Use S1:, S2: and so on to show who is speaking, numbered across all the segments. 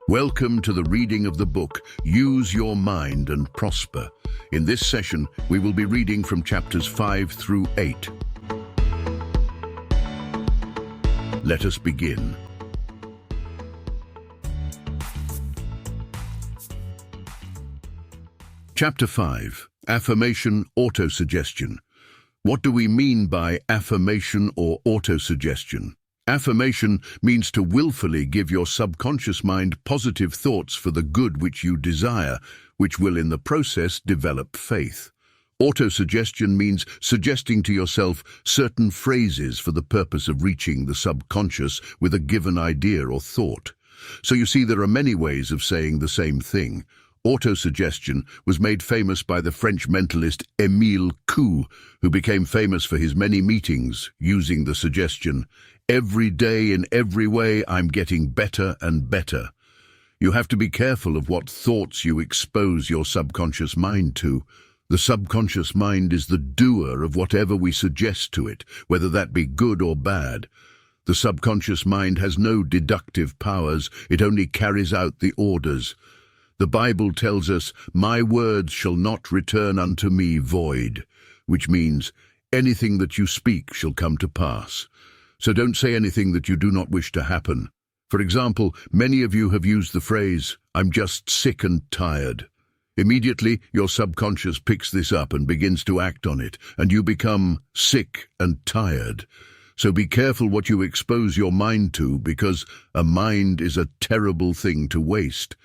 S1: Welcome to the reading of the book, Use Your Mind and Prosper. In this session, we will be reading from chapters 5 through 8. Let us begin. Chapter 5, Affirmation Autosuggestion. What do we mean by affirmation or autosuggestion? Affirmation means to willfully give your subconscious mind positive thoughts for the good which you desire, which will in the process develop faith. Autosuggestion means suggesting to yourself certain phrases for the purpose of reaching the subconscious with a given idea or thought. So you see, there are many ways of saying the same thing. Autosuggestion was made famous by the French mentalist Émile Coué, who became famous for his many meetings using the suggestion, "Every day in every way I'm getting better and better." You have to be careful of what thoughts you expose your subconscious mind to. The subconscious mind is the doer of whatever we suggest to it, whether that be good or bad. The subconscious mind has no deductive powers, it only carries out the orders. The Bible tells us, "My words shall not return unto me void," which means anything that you speak shall come to pass. So don't say anything that you do not wish to happen. For example, many of you have used the phrase, "I'm just sick and tired." Immediately, your subconscious picks this up and begins to act on it, and you become sick and tired. So be careful what you expose your mind to, because a mind is a terrible thing to waste.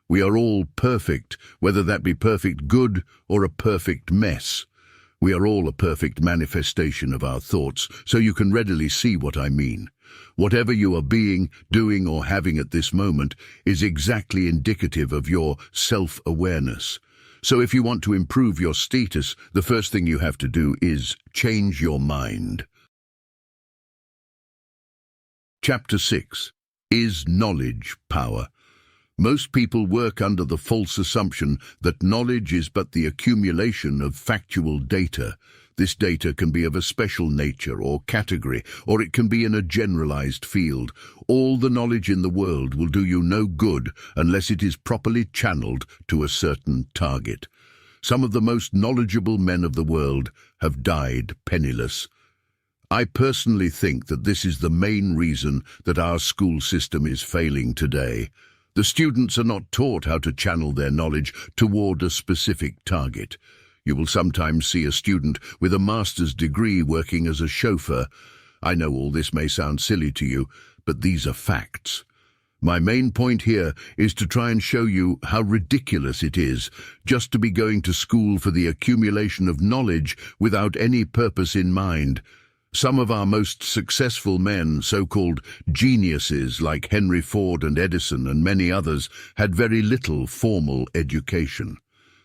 S1: We are all perfect, whether that be perfect good or a perfect mess. We are all a perfect manifestation of our thoughts, so you can readily see what I mean. Whatever you are being, doing, or having at this moment is exactly indicative of your self-awareness. So if you want to improve your status, the first thing you have to do is change your mind. Chapter 6. Is knowledge power? Most people work under the false assumption that knowledge is but the accumulation of factual data. This data can be of a special nature or category, or it can be in a generalized field. All the knowledge in the world will do you no good unless it is properly channeled to a certain target. Some of the most knowledgeable men of the world have died penniless. I personally think that this is the main reason that our school system is failing today. The students are not taught how to channel their knowledge toward a specific target. You will sometimes see a student with a master's degree working as a chauffeur. I know all this may sound silly to you, but these are facts. My main point here is to try and show you how ridiculous it is just to be going to school for the accumulation of knowledge without any purpose in mind. Some of our most successful men, so-called geniuses like Henry Ford and Edison and many others, had very little formal education.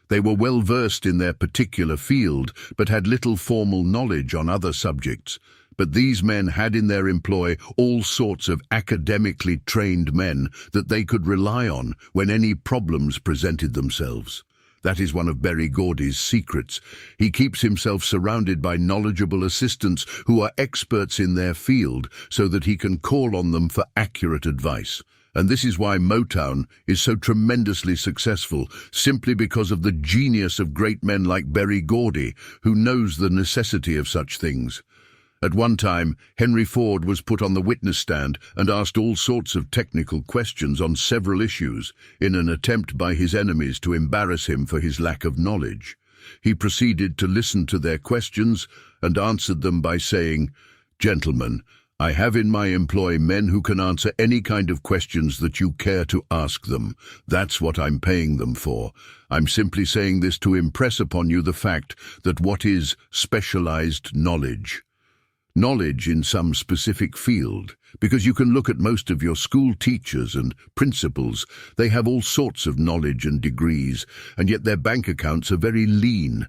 S1: They were well versed in their particular field, but had little formal knowledge on other subjects. But these men had in their employ all sorts of academically trained men that they could rely on when any problems presented themselves. That is one of Berry Gordy's secrets. He keeps himself surrounded by knowledgeable assistants who are experts in their field so that he can call on them for accurate advice. And this is why Motown is so tremendously successful, simply because of the genius of great men like Berry Gordy, who knows the necessity of such things. At one time, Henry Ford was put on the witness stand and asked all sorts of technical questions on several issues in an attempt by his enemies to embarrass him for his lack of knowledge. He proceeded to listen to their questions and answered them by saying, "Gentlemen, I have in my employ men who can answer any kind of questions that you care to ask them. That's what I'm paying them for. I'm simply saying this to impress upon you the fact that what is specialized knowledge. Knowledge in some specific field, because you can look at most of your school teachers and principals. They have all sorts of knowledge and degrees, and yet their bank accounts are very lean.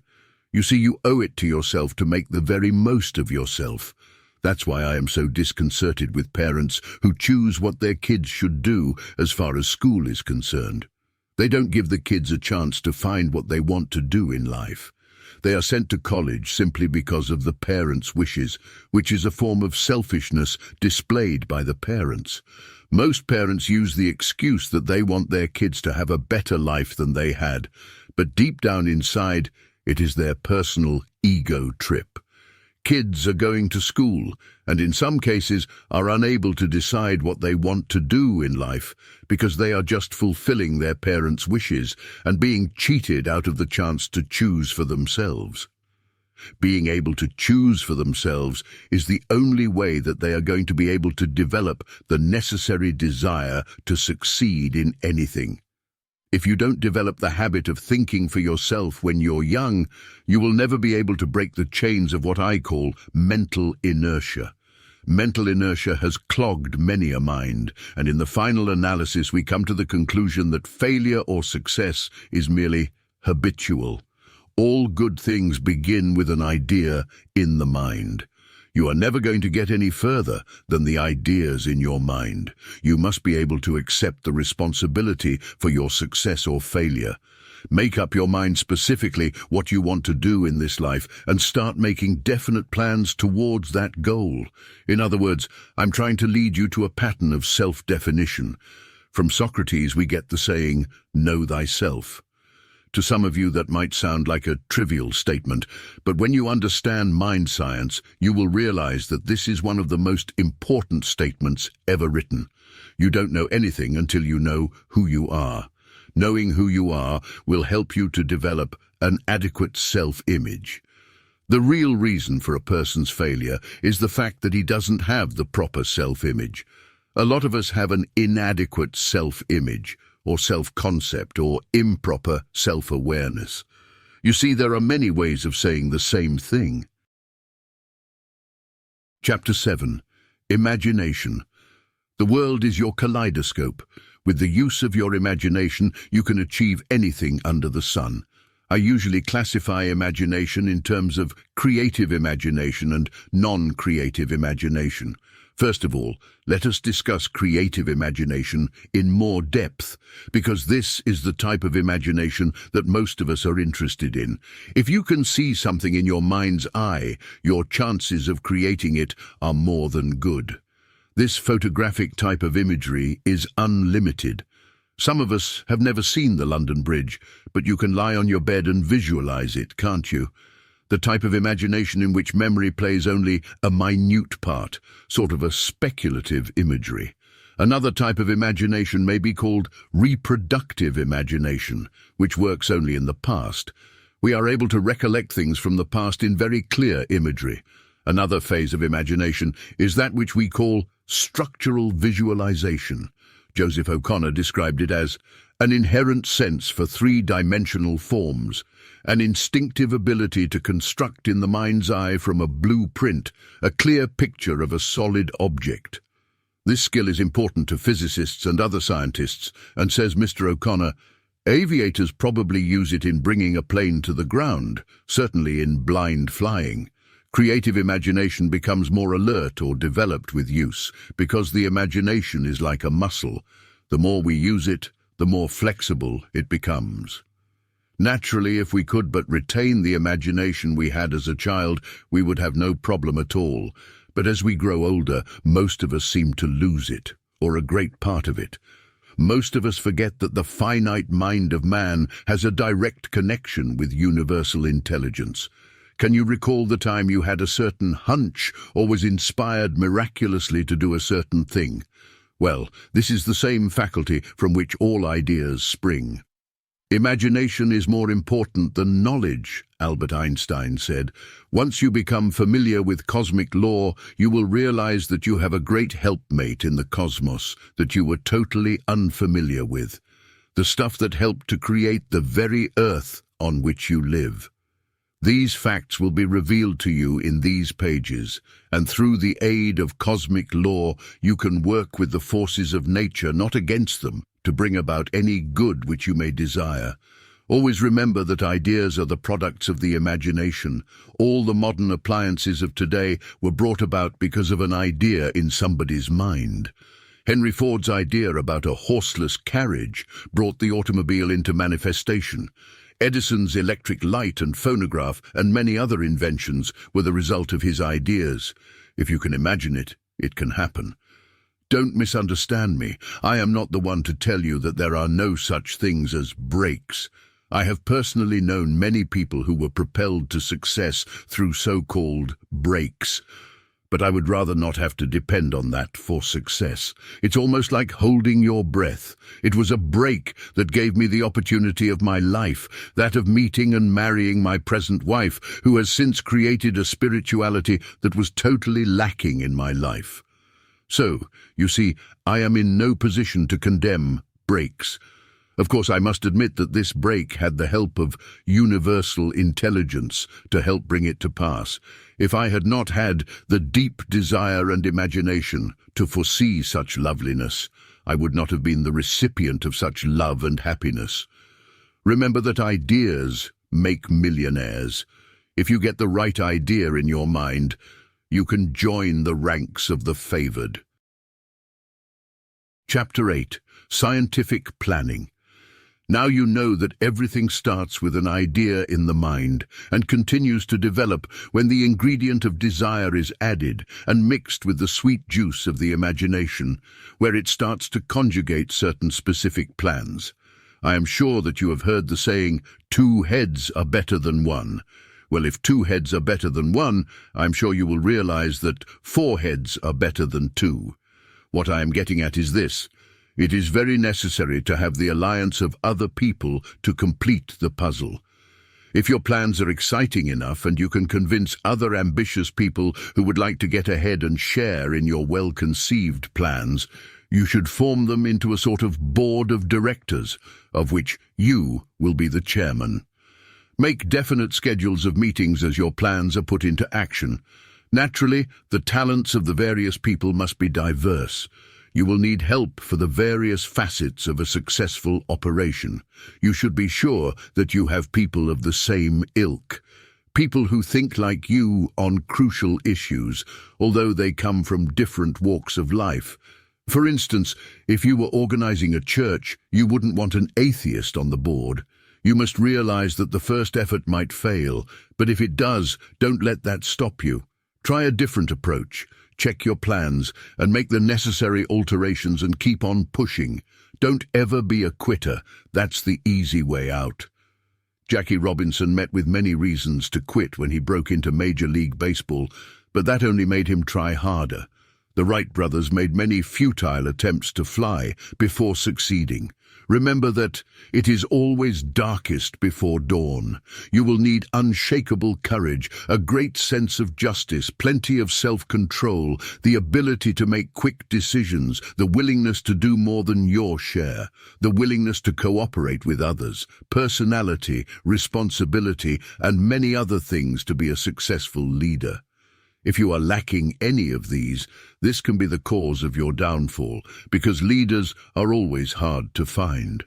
S1: You see, you owe it to yourself to make the very most of yourself. That's why I am so disconcerted with parents who choose what their kids should do as far as school is concerned. They don't give the kids a chance to find what they want to do in life. They are sent to college simply because of the parents' wishes, which is a form of selfishness displayed by the parents. Most parents use the excuse that they want their kids to have a better life than they had, but deep down inside, it is their personal ego trip. Kids are going to school, and in some cases are unable to decide what they want to do in life because they are just fulfilling their parents' wishes and being cheated out of the chance to choose for themselves. Being able to choose for themselves is the only way that they are going to be able to develop the necessary desire to succeed in anything. If you don't develop the habit of thinking for yourself when you're young, you will never be able to break the chains of what I call mental inertia. Mental inertia has clogged many a mind, and in the final analysis we come to the conclusion that failure or success is merely habitual. All good things begin with an idea in the mind. You are never going to get any further than the ideas in your mind. You must be able to accept the responsibility for your success or failure. Make up your mind specifically what you want to do in this life and start making definite plans towards that goal. In other words, I'm trying to lead you to a pattern of self-definition. From Socrates we get the saying, "Know thyself." To some of you that might sound like a trivial statement, but when you understand mind science, you will realize that this is one of the most important statements ever written. You don't know anything until you know who you are. Knowing who you are will help you to develop an adequate self-image. The real reason for a person's failure is the fact that he doesn't have the proper self-image. A lot of us have an inadequate self-image, or self-concept, or improper self-awareness. You see, there are many ways of saying the same thing. Chapter 7. Imagination. The world is your kaleidoscope. With the use of your imagination, you can achieve anything under the sun. I usually classify imagination in terms of creative imagination and non-creative imagination. First of all, let us discuss creative imagination in more depth, because this is the type of imagination that most of us are interested in. If you can see something in your mind's eye, your chances of creating it are more than good. This photographic type of imagery is unlimited. Some of us have never seen the London Bridge, but you can lie on your bed and visualize it, can't you? The type of imagination in which memory plays only a minute part, sort of a speculative imagery. Another type of imagination may be called reproductive imagination, which works only in the past. We are able to recollect things from the past in very clear imagery. Another phase of imagination is that which we call structural visualization. Joseph O'Connor described it as an inherent sense for three-dimensional forms, an instinctive ability to construct in the mind's eye from a blueprint a clear picture of a solid object. This skill is important to physicists and other scientists, and says Mr. O'Connor, aviators probably use it in bringing a plane to the ground, certainly in blind flying. Creative imagination becomes more alert or developed with use, because the imagination is like a muscle. The more we use it, the more flexible it becomes. Naturally, if we could but retain the imagination we had as a child, we would have no problem at all. But as we grow older, most of us seem to lose it, or a great part of it. Most of us forget that the finite mind of man has a direct connection with universal intelligence. Can you recall the time you had a certain hunch or was inspired miraculously to do a certain thing? Well, this is the same faculty from which all ideas spring. Imagination is more important than knowledge, Albert Einstein said. Once you become familiar with cosmic law, you will realize that you have a great helpmate in the cosmos that you were totally unfamiliar with. The stuff that helped to create the very earth on which you live. These facts will be revealed to you in these pages, and through the aid of cosmic law, you can work with the forces of nature, not against them, to bring about any good which you may desire. Always remember that ideas are the products of the imagination. All the modern appliances of today were brought about because of an idea in somebody's mind. Henry Ford's idea about a horseless carriage brought the automobile into manifestation. Edison's electric light and phonograph and many other inventions were the result of his ideas. If you can imagine it, it can happen. Don't misunderstand me. I am not the one to tell you that there are no such things as breaks. I have personally known many people who were propelled to success through so-called breaks. But I would rather not have to depend on that for success. It's almost like holding your breath. It was a break that gave me the opportunity of my life, that of meeting and marrying my present wife, who has since created a spirituality that was totally lacking in my life. So, you see, I am in no position to condemn breaks. Of course, I must admit that this break had the help of universal intelligence to help bring it to pass. If I had not had the deep desire and imagination to foresee such loveliness, I would not have been the recipient of such love and happiness. Remember that ideas make millionaires. If you get the right idea in your mind, you can join the ranks of the favored. Chapter 8. Scientific Planning. Now you know that everything starts with an idea in the mind and continues to develop when the ingredient of desire is added and mixed with the sweet juice of the imagination, where it starts to conjugate certain specific plans. I am sure that you have heard the saying, 2 heads are better than one. Well, if 2 heads are better than one, I'm sure you will realize that 4 heads are better than 2. What I am getting at is this. It is very necessary to have the alliance of other people to complete the puzzle. If your plans are exciting enough and you can convince other ambitious people who would like to get ahead and share in your well-conceived plans, you should form them into a sort of board of directors, of which you will be the chairman. Make definite schedules of meetings as your plans are put into action. Naturally, the talents of the various people must be diverse. You will need help for the various facets of a successful operation. You should be sure that you have people of the same ilk. People who think like you on crucial issues, although they come from different walks of life. For instance, if you were organizing a church, you wouldn't want an atheist on the board. You must realize that the first effort might fail, but if it does, don't let that stop you. Try a different approach. Check your plans and make the necessary alterations and keep on pushing. Don't ever be a quitter. That's the easy way out. Jackie Robinson met with many reasons to quit when he broke into Major League Baseball, but that only made him try harder. The Wright brothers made many futile attempts to fly before succeeding. Remember that it is always darkest before dawn. You will need unshakable courage, a great sense of justice, plenty of self-control, the ability to make quick decisions, the willingness to do more than your share, the willingness to cooperate with others, personality, responsibility, and many other things to be a successful leader. If you are lacking any of these, this can be the cause of your downfall, because leaders are always hard to find.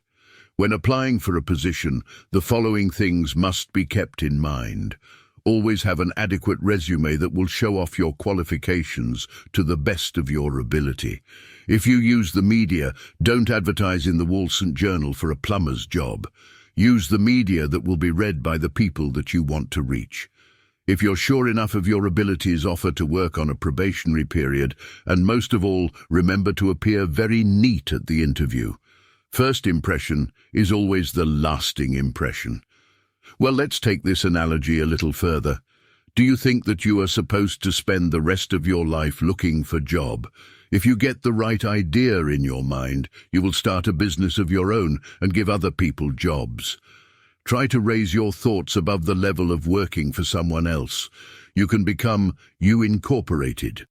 S1: When applying for a position, the following things must be kept in mind. Always have an adequate resume that will show off your qualifications to the best of your ability. If you use the media, don't advertise in the Wall Street Journal for a plumber's job. Use the media that will be read by the people that you want to reach. If you're sure enough of your abilities, offer to work on a probationary period, and most of all, remember to appear very neat at the interview. First impression is always the lasting impression. Well, let's take this analogy a little further. Do you think that you are supposed to spend the rest of your life looking for a job? If you get the right idea in your mind, you will start a business of your own and give other people jobs. Try to raise your thoughts above the level of working for someone else. You can become you incorporated.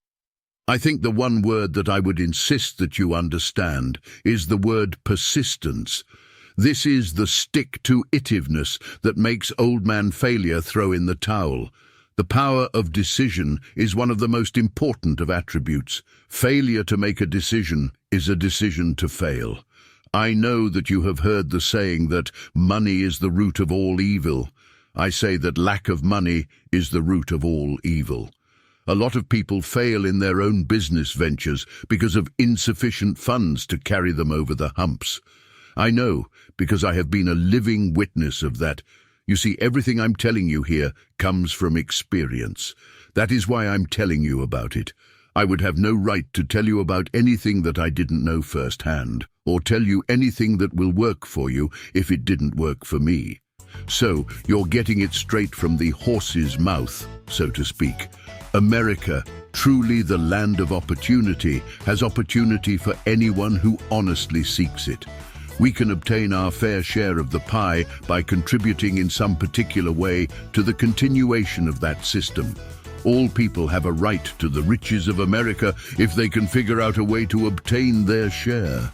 S1: I think the one word that I would insist that you understand is the word persistence. This is the stick-to-itiveness that makes old man failure throw in the towel. The power of decision is one of the most important of attributes. Failure to make a decision is a decision to fail. I know that you have heard the saying that money is the root of all evil. I say that lack of money is the root of all evil. A lot of people fail in their own business ventures because of insufficient funds to carry them over the humps. I know, because I have been a living witness of that. You see, everything I'm telling you here comes from experience. That is why I'm telling you about it. I would have no right to tell you about anything that I didn't know firsthand, or tell you anything that will work for you if it didn't work for me. So, you're getting it straight from the horse's mouth, so to speak. America, truly the land of opportunity, has opportunity for anyone who honestly seeks it. We can obtain our fair share of the pie by contributing in some particular way to the continuation of that system. All people have a right to the riches of America if they can figure out a way to obtain their share.